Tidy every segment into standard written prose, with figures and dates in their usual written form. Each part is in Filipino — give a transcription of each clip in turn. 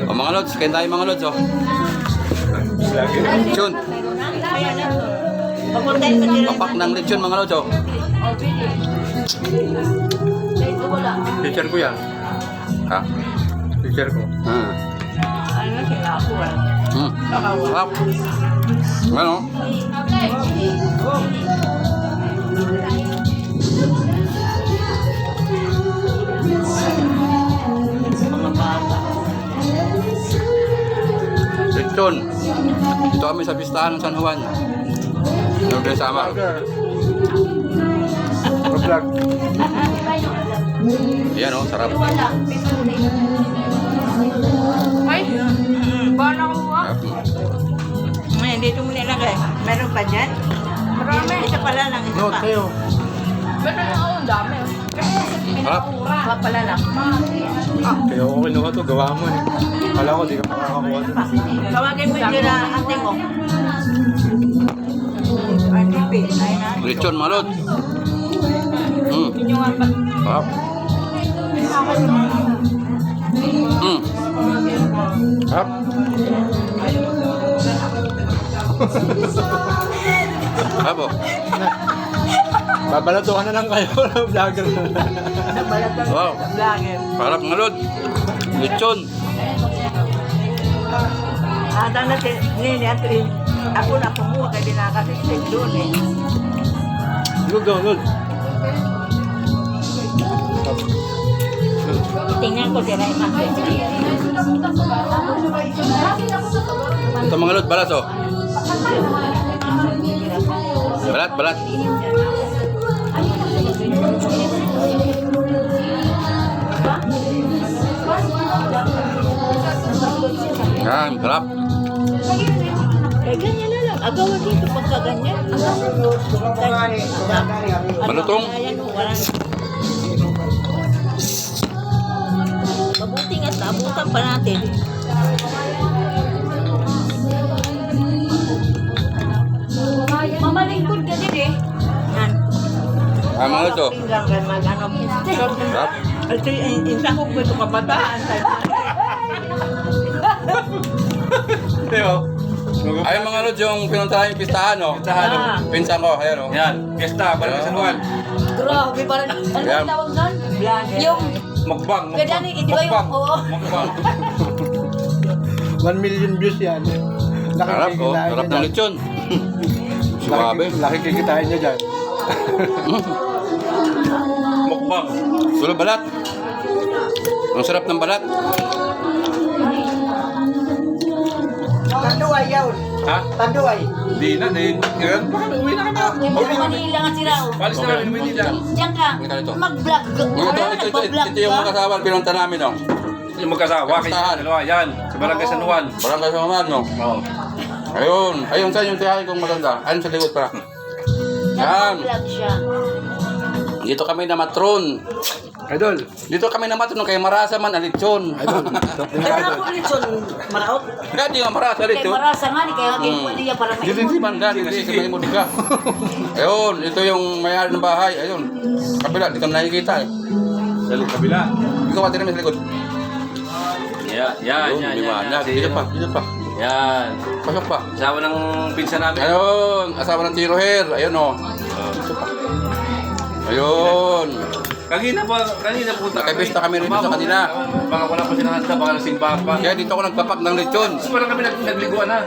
O mga lods, kain tayo mga lods, oh. Lechon. Papak ng lechon mga lods, oh. Teacher ko yan. Ha? Teacher ko. Ano sila ako eh. Sarap. Ano? Mga bata. Lechon. Dito kami sa pistahan ng San Juan. Ano kayo sama? Vlog. Ayan, oh, sarap. Ay, bala ko ah. Sarap. Ay, dito mo nilagay. Meron pa dyan? Marami. Isa pala lang, isa No, pa. Teo. Meron na ang dami. Sarap. Isa pala lang. Kaya ako kinuha to, gawa mo eh. Kala ko di ka makakakuha to. Tawagin mo yung na ate mo. Ate, ay na. Lechon mga lods. Yung nga pa. Sarap. Sarap. Sarap, oh. Babalatuhan na lang kayo ng vlogger. Nabalat lang Wow. sa vlogger. Sarap mga lods. Lechon. Ata na nini at ako na kumuha kaya dinakasisig doon eh. Lug daw, lug. Tingnan ko si Rayman. Ito mga lods, balat, oh. Balat, balat. Yan, sarap. Kaya ganyan na lang. Agawan dito pagka ganyan. Malutong. Mabuti nga, naabutan pa natin. Mamalingkod ka din eh. Yan. Mga lods, oh. Pinggang ka mag-ano. Sarap. Ito yung isa kong gusto kabataan. Teo. Ayun mga lods, yung pinuntahan yung pistahan, oh. Pistahan, oh. Pinsan ko, ayan, oh. Yan, fiesta, balik sa San Juan. Grabe, parang, ano Yan. ang tawag doon? Vlogger. Yung, Mukbang, kaya mukbang. di ba yung, oo. Mukbang. 1 million views yan. Sarap, oh. Sarap ng lechon. Suwabe. Laki kikitain niya dyan. Mukbang. Sulo balat. Ang sarap ng balat. Tanduay yun. Ha? Tanduay. Di na, di. Yan, uwi na kami. Yung sa Manila nga si Rao. Palis na kami ng Manila. Diyan ka, Ito, ito. mag-vlog. Ito yung mga kasama pinunta namin, oh. Yung magkasawa, Pistahan. kayo dalawa. Yan, sa Barangay San Juan. Barangay sa Maman, no? Oo. Ayun. Ayun saan yung tiyahin kong maganda. Ayun sa likod para. Yan. Nag-vlog siya. Dito kami na matron. Idol. Dito kami na matron kay Marasa man ang lechon. Idol. Kaya ako lechon maraot. Kaya di nga Marasa Kay lechon. Marasa nga, ni kaya kay pwede niya para may Dito di man dati kasi sa may ka. Ayun, ito yung may-ari ng bahay. Ayun. Kabila, dito na nakikita eh. Sa kabila. Ikaw ka tinamin sa likod. Yan, yan, Ayun, yan. di ba? yan. Dito pa, dito pa. Yan. Pasok pa. Asawa ng pinsan namin. Ayun, asawa ng Tiro Hair. Ayun, oh. Ayun. Kanina punta Nakipista kami rin sa kanila. Baka wala pa silang handa, baka nasimba pa. Kaya dito ako nagpapak ng lechon. Tapos parang kami nagliguan na.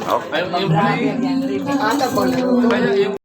Oh. Ayun, yung pala Ano ko na? yung